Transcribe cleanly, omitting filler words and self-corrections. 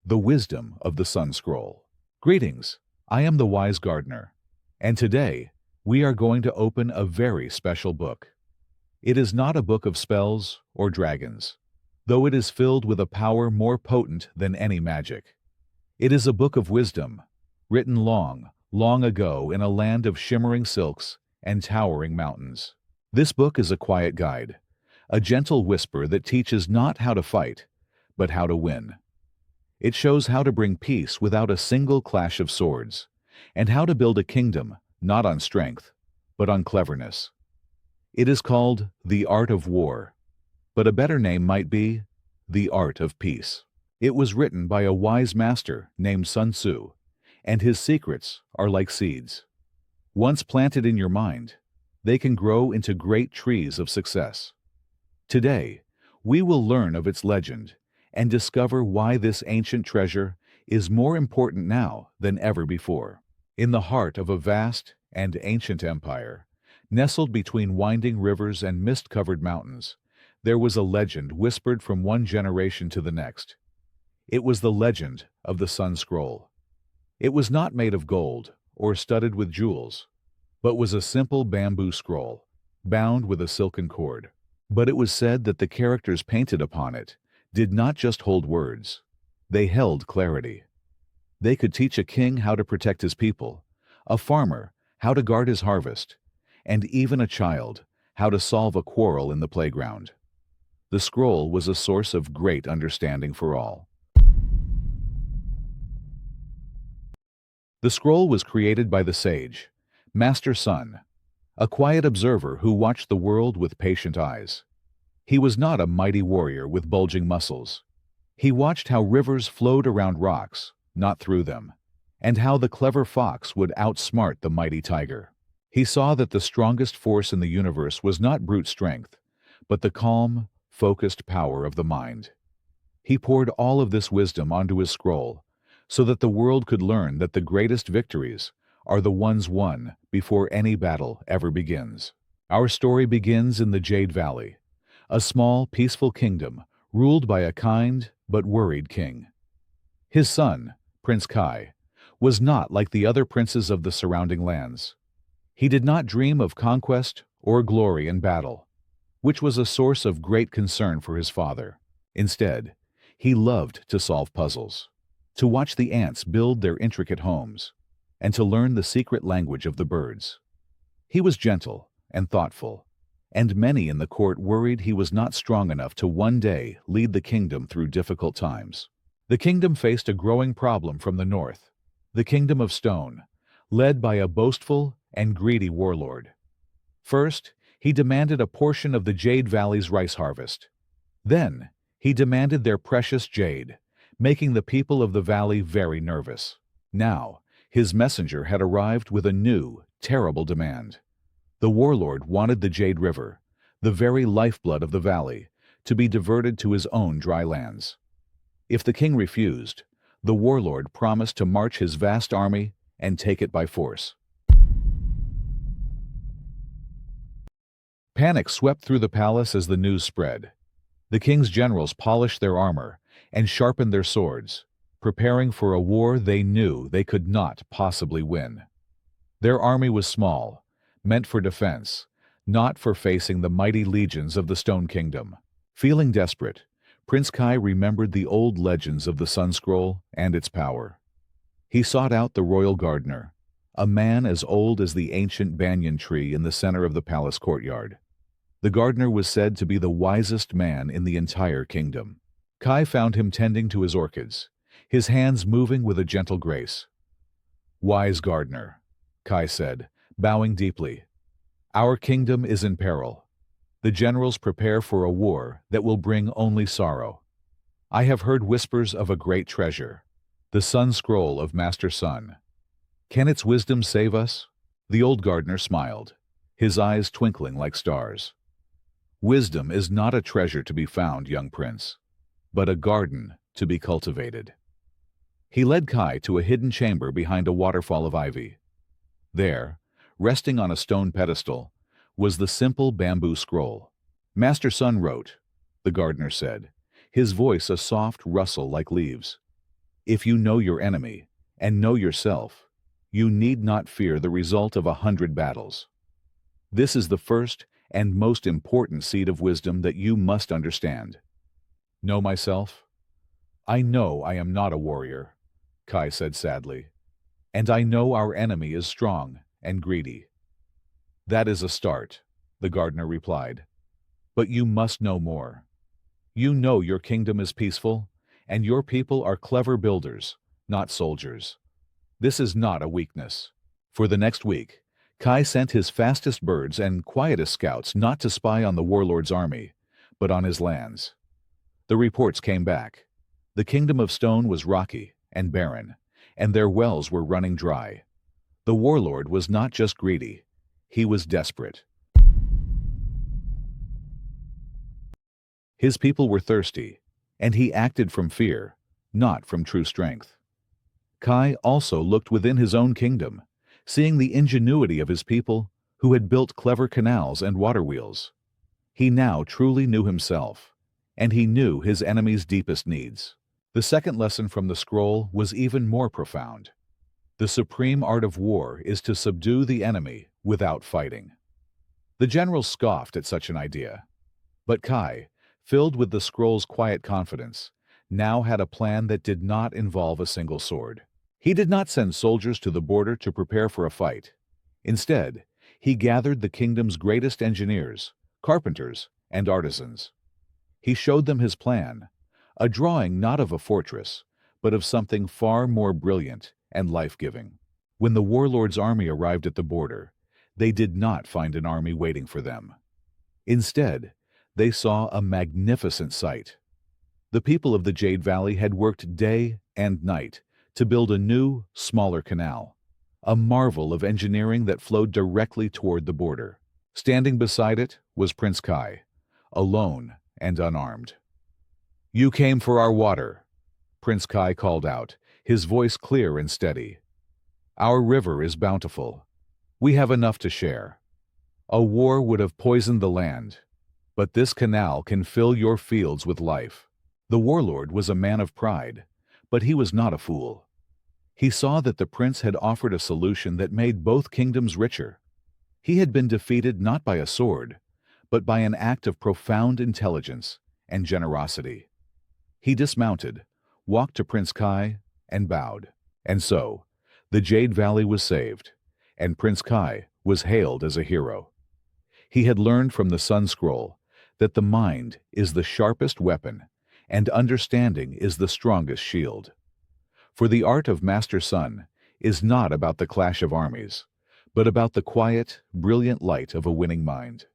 The wisdom of the Sun Scroll. Greetings, I am the wise gardener, and today we are going to open a very special book. It is not a book of spells or dragons, though it is filled with a power more potent than any magic. It is a book of wisdom, written long, long ago in a land of shimmering silks and towering mountains. This book is a quiet guide, a gentle whisper that teaches not how to fight, but how to win. It shows how to bring peace without a single clash of swords, and how to build a kingdom not on strength, but on cleverness. It is called The Art of War, but a better name might be The Art of Peace. It was written by a wise master named Sun Tzu, and his secrets are like seeds. Once planted in your mind, they can grow into great trees of success. Today, we will learn of its legend and discover why this ancient treasure is more important now than ever before. In the heart of a vast and ancient empire, nestled between winding rivers and mist-covered mountains, there was a legend whispered from one generation to the next. It was the legend of the Sun Scroll. It was not made of gold or studded with jewels, but was a simple bamboo scroll, bound with a silken cord. But it was said that the characters painted upon it did not just hold words, they held clarity. They could teach a king how to protect his people, a farmer how to guard his harvest, and even a child how to solve a quarrel in the playground. The scroll was a source of great understanding for all. The scroll was created by the sage, Master Sun, a quiet observer who watched the world with patient eyes. He was not a mighty warrior with bulging muscles. He watched how rivers flowed around rocks, not through them, and how the clever fox would outsmart the mighty tiger. He saw that the strongest force in the universe was not brute strength, but the calm, focused power of the mind. He poured all of this wisdom onto his scroll, so that the world could learn that the greatest victories are the ones won before any battle ever begins. Our story begins in the Jade Valley, a small, peaceful kingdom ruled by a kind but worried king. His son, Prince Kai, was not like the other princes of the surrounding lands. He did not dream of conquest or glory in battle, which was a source of great concern for his father. Instead, he loved to solve puzzles, to watch the ants build their intricate homes, and to learn the secret language of the birds. He was gentle and thoughtful, and many in the court worried he was not strong enough to one day lead the kingdom through difficult times. The kingdom faced a growing problem from the north, the Kingdom of Stone, led by a boastful and greedy warlord. First, he demanded a portion of the Jade Valley's rice harvest. Then, he demanded their precious jade, making the people of the valley very nervous. Now, his messenger had arrived with a new, terrible demand. The warlord wanted the Jade River, the very lifeblood of the valley, to be diverted to his own dry lands. If the king refused, the warlord promised to march his vast army and take it by force. Panic swept through the palace as the news spread. The king's generals polished their armor and sharpened their swords, preparing for a war they knew they could not possibly win. Their army was small, meant for defense, not for facing the mighty legions of the Stone Kingdom. Feeling desperate, Prince Kai remembered the old legends of the Sun Scroll and its power. He sought out the royal gardener, a man as old as the ancient banyan tree in the center of the palace courtyard. The gardener was said to be the wisest man in the entire kingdom. Kai found him tending to his orchids, his hands moving with a gentle grace. "Wise gardener," Kai said, bowing deeply, "our kingdom is in peril. The generals prepare for a war that will bring only sorrow. I have heard whispers of a great treasure, the Sun Scroll of Master Sun. Can its wisdom save us?" The old gardener smiled, his eyes twinkling like stars. "Wisdom is not a treasure to be found, young prince, but a garden to be cultivated." He led Kai to a hidden chamber behind a waterfall of ivy. There, resting on a stone pedestal, was the simple bamboo scroll. "Master Sun wrote," the gardener said, his voice a soft rustle like leaves. If you know your enemy and know yourself, you need not fear the result of 100 battles. This is the first and most important seed of wisdom that you must understand. Know myself? I know I am not a warrior, Kai said sadly, and I know our enemy is strong and greedy. That is a start, the gardener replied. But you must know more. You know your kingdom is peaceful, and your people are clever builders, not soldiers. This is not a weakness. For the next week, Kai sent his fastest birds and quietest scouts not to spy on the warlord's army, but on his lands. The reports came back. The kingdom of stone was rocky and barren, and their wells were running dry. The warlord was not just greedy, he was desperate. His people were thirsty, and he acted from fear, not from true strength. Kai also looked within his own kingdom, seeing the ingenuity of his people who had built clever canals and water wheels. He now truly knew himself, and he knew his enemy's deepest needs. The second lesson from the scroll was even more profound. The supreme art of war is to subdue the enemy without fighting. The generals scoffed at such an idea, but Kai, filled with the scroll's quiet confidence, now had a plan that did not involve a single sword. He did not send soldiers to the border to prepare for a fight. Instead, he gathered the kingdom's greatest engineers, carpenters, and artisans. He showed them his plan, a drawing not of a fortress, but of something far more brilliant and life-giving. When the warlord's army arrived at the border, they did not find an army waiting for them. Instead, they saw a magnificent sight. The people of the Jade Valley had worked day and night to build a new, smaller canal, a marvel of engineering that flowed directly toward the border. Standing beside it was Prince Kai, alone and unarmed. "You came for our water," Prince Kai called out, his voice clear and steady. "Our river is bountiful. We have enough to share. A war would have poisoned the land, but this canal can fill your fields with life." The warlord was a man of pride, but he was not a fool. He saw that the prince had offered a solution that made both kingdoms richer. He had been defeated not by a sword, but by an act of profound intelligence and generosity. He dismounted, walked to Prince Kai, and bowed. And so, the Jade Valley was saved, and Prince Kai was hailed as a hero. He had learned from the Sun Scroll that the mind is the sharpest weapon, and understanding is the strongest shield. For the art of Master Sun is not about the clash of armies, but about the quiet, brilliant light of a winning mind.